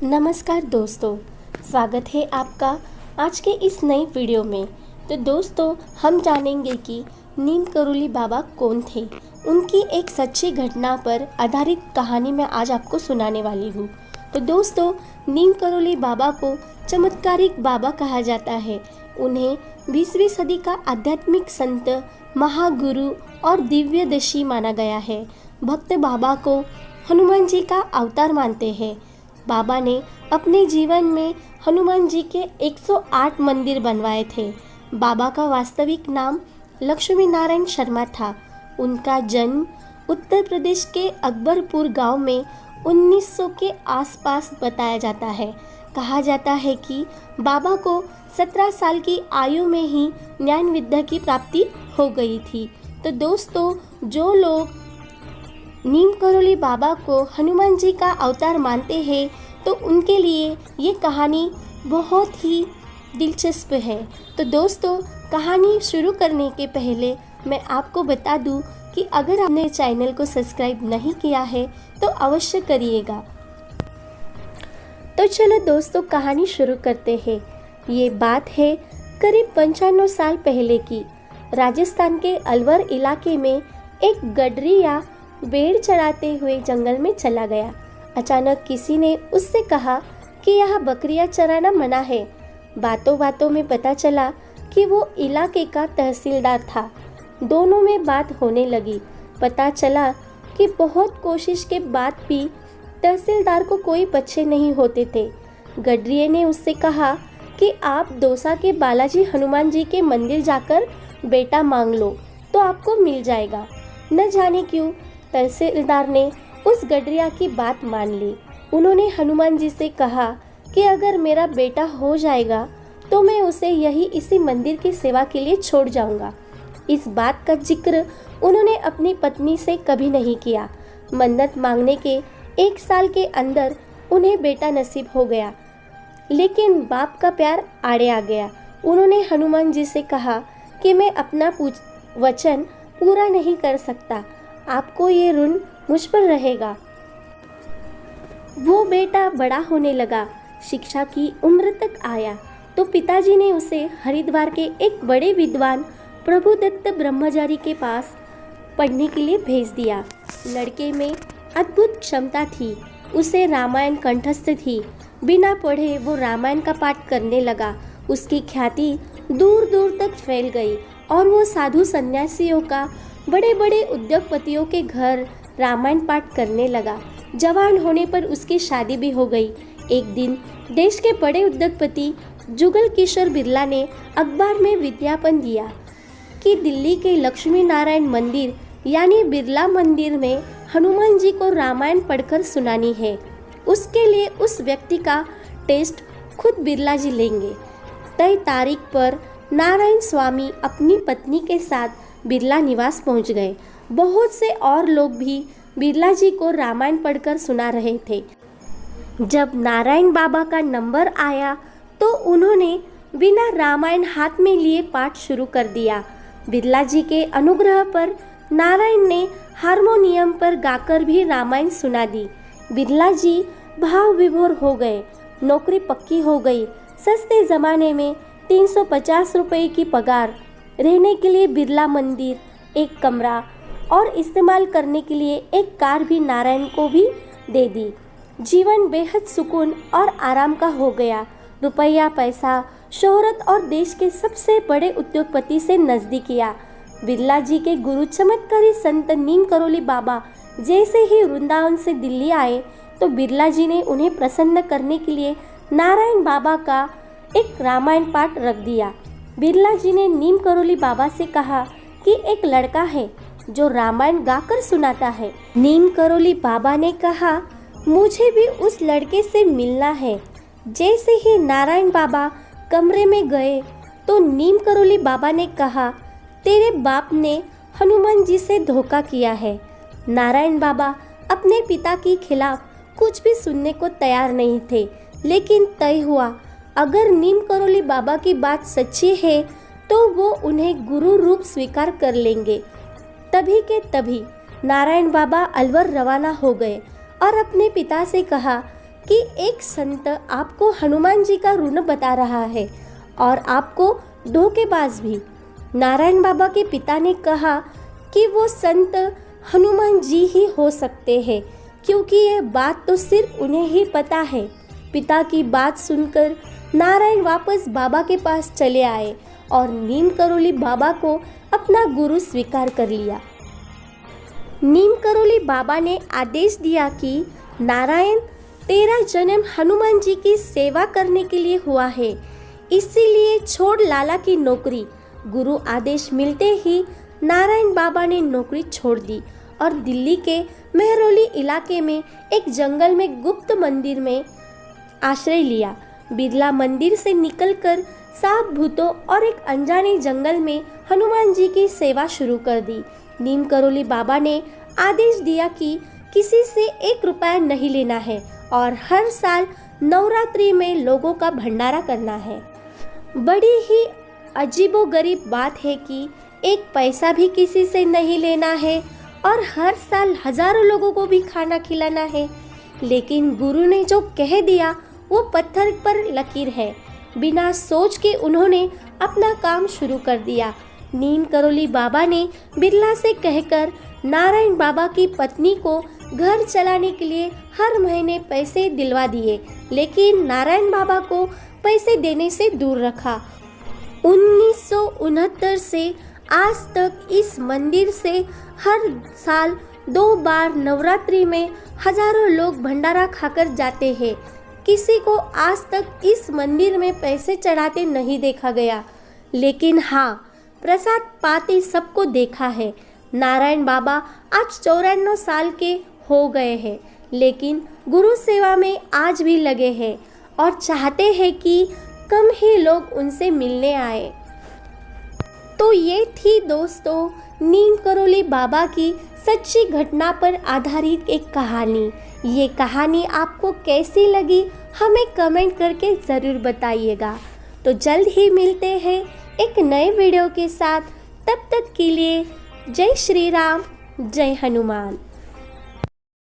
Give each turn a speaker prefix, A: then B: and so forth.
A: नमस्कार दोस्तों, स्वागत है आपका आज के इस नई वीडियो में। तो दोस्तों, हम जानेंगे कि नीम करोली बाबा कौन थे। उनकी एक सच्ची घटना पर आधारित कहानी मैं आज आपको सुनाने वाली हूँ। तो दोस्तों, नीम करोली बाबा को चमत्कारिक बाबा कहा जाता है। उन्हें 20वीं सदी का आध्यात्मिक संत, महागुरु और दिव्यदर्शी माना गया है। भक्त बाबा को हनुमान जी का अवतार मानते हैं। बाबा ने अपने जीवन में हनुमान जी के 108 मंदिर बनवाए थे। बाबा का वास्तविक नाम लक्ष्मी नारायण शर्मा था। उनका जन्म उत्तर प्रदेश के अकबरपुर गांव में 1900 के आसपास बताया जाता है। कहा जाता है कि बाबा को 17 साल की आयु में ही ज्ञान विद्या की प्राप्ति हो गई थी। तो दोस्तों, जो लोग नीम करोली बाबा को हनुमान जी का अवतार मानते हैं तो उनके लिए ये कहानी बहुत ही दिलचस्प है। तो दोस्तों, कहानी शुरू करने के पहले मैं आपको बता दूं कि अगर आपने चैनल को सब्सक्राइब नहीं किया है तो अवश्य करिएगा। तो चलो दोस्तों, कहानी शुरू करते हैं। ये बात है करीब 95 साल पहले की। राजस्थान के अलवर इलाके में एक गडरिया भेड़ चराते हुए जंगल में चला गया। अचानक किसी ने उससे कहा कि यहाँ बकरियां चराना मना है। बातों बातों में पता चला कि वो इलाके का तहसीलदार था। दोनों में बात होने लगी। पता चला कि बहुत कोशिश के बाद भी तहसीलदार को कोई बच्चे नहीं होते थे। गडरिये ने उससे कहा कि आप दौसा के बालाजी हनुमान जी के मंदिर जाकर बेटा मांग लो तो आपको मिल जाएगा। न जाने क्यों तहसीलदार ने उस गडरिया की बात मान ली। उन्होंने हनुमान जी से कहा कि अगर मेरा बेटा हो जाएगा तो मैं उसे इसी मंदिर की सेवा के लिए छोड़ जाऊंगा। इस बात का जिक्र उन्होंने अपनी पत्नी से कभी नहीं किया। मन्नत मांगने के 1 साल के अंदर उन्हें बेटा नसीब हो गया, लेकिन बाप का प्यार आड़े आ गया। उन्होंने हनुमान जी से कहा कि मैं अपना वचन पूरा नहीं कर सकता, आपको ये ऋण मुझ पर रहेगा। वो बेटा बड़ा होने लगा, शिक्षा की उम्र तक आया तो पिताजी ने उसे हरिद्वार के एक बड़े विद्वान प्रभुदत्त ब्रह्मचारी के पास पढ़ने के लिए भेज दिया। लड़के में अद्भुत क्षमता थी, उसे रामायण कंठस्थ थी। बिना पढ़े वो रामायण का पाठ करने लगा। उसकी ख्याति दूर दूर तक फैल गई और वो साधु सन्यासियों का, बड़े बड़े उद्योगपतियों के घर रामायण पाठ करने लगा। जवान होने पर उसकी शादी भी हो गई। एक दिन देश के बड़े उद्योगपति जुगल किशोर बिरला ने अखबार में विज्ञापन दिया कि दिल्ली के लक्ष्मी नारायण मंदिर यानी बिरला मंदिर में हनुमान जी को रामायण पढ़कर सुनानी है। उसके लिए उस व्यक्ति का टेस्ट खुद बिरला जी लेंगे। तय तारीख पर नारायण स्वामी अपनी पत्नी के साथ बिरला निवास पहुंच गए। बहुत से और लोग भी बिरला जी को रामायण पढ़कर सुना रहे थे। जब नारायण बाबा का नंबर आया तो उन्होंने बिना रामायण हाथ में लिए पाठ शुरू कर दिया। बिरला जी के अनुग्रह पर नारायण ने हारमोनियम पर गाकर भी रामायण सुना दी। बिरला जी भाव विभोर हो गए। नौकरी पक्की हो गई। सस्ते ज़माने में 350 रुपये की पगार, रहने के लिए बिरला मंदिर, एक कमरा और इस्तेमाल करने के लिए एक कार भी नारायण को भी दे दी। जीवन बेहद सुकून और आराम का हो गया। रुपया, पैसा, शोहरत और देश के सबसे बड़े उद्योगपति से नज़दीकिया। बिरला जी के गुरु चमत्कारी संत नीम करोली बाबा जैसे ही वृंदावन से दिल्ली आए तो बिरला जी ने उन्हें प्रसन्न करने के लिए नारायण बाबा का एक रामायण पाठ रख दिया। बिरला जी ने नीम करोली बाबा से कहा कि एक लड़का है जो रामायण गाकर सुनाता है। नीम करोली बाबा ने कहा, मुझे भी उस लड़के से मिलना है। जैसे ही नारायण बाबा कमरे में गए तो नीम करोली बाबा ने कहा, तेरे बाप ने हनुमान जी से धोखा किया है। नारायण बाबा अपने पिता के खिलाफ कुछ भी सुनने को तैयार नहीं थे, लेकिन तय हुआ अगर नीम करोली बाबा की बात सच्ची है तो वो उन्हें गुरु रूप स्वीकार कर लेंगे। तभी के तभी नारायण बाबा अलवर रवाना हो गए और अपने पिता से कहा कि एक संत आपको हनुमान जी का ऋण बता रहा है और आपको धोखेबाज भी। नारायण बाबा के पिता ने कहा कि वो संत हनुमान जी ही हो सकते हैं, क्योंकि ये बात तो सिर्फ उन्हें ही पता है। पिता की बात सुनकर नारायण वापस बाबा के पास चले आए और नीम करोली बाबा को अपना गुरु स्वीकार कर लिया। नीम करोली बाबा ने आदेश दिया कि नारायण, तेरा जन्म हनुमान जी की सेवा करने के लिए हुआ है, इसीलिए छोड़ लाला की नौकरी। गुरु आदेश मिलते ही नारायण बाबा ने नौकरी छोड़ दी और दिल्ली के मेहरौली इलाके में एक जंगल में गुप्त मंदिर में आश्रय लिया। बिरला मंदिर से निकलकर सांप, भूतों और एक अनजाने जंगल में हनुमान जी की सेवा शुरू कर दी। नीम करोली बाबा ने आदेश दिया कि किसी से 1 रुपया नहीं लेना है और हर साल नवरात्रि में लोगों का भंडारा करना है। बड़ी ही अजीबोगरीब बात है कि 1 पैसा भी किसी से नहीं लेना है और हर साल हजारों लोगों को भी खाना खिलाना है। लेकिन गुरु ने जो कह दिया वो पत्थर पर लकीर है। बिना सोच के उन्होंने अपना काम शुरू कर दिया। नीम करोली बाबा ने बिरला से कहकर नारायण बाबा की पत्नी को घर चलाने के लिए हर महीने पैसे दिलवा दिए, लेकिन नारायण बाबा को पैसे देने से दूर रखा। 1969 से आज तक इस मंदिर से हर साल 2 बार नवरात्रि में हजारों लोग भंडारा खाकर जाते हैं। किसी को आज तक इस मंदिर में पैसे चढ़ाते नहीं देखा गया, लेकिन हाँ, प्रसाद पाते सबको देखा है। नारायण बाबा आज 94 साल के हो गए हैं, लेकिन गुरु सेवा में आज भी लगे हैं और चाहते हैं कि कम ही लोग उनसे मिलने आए। तो ये थी दोस्तों नीम करोली बाबा की सच्ची घटना पर आधारित एक कहानी। ये कहानी आपको कैसी लगी हमें कमेंट करके ज़रूर बताइएगा। तो जल्द ही मिलते हैं एक नए वीडियो के साथ। तब तक के लिए जय श्री राम, जय हनुमान।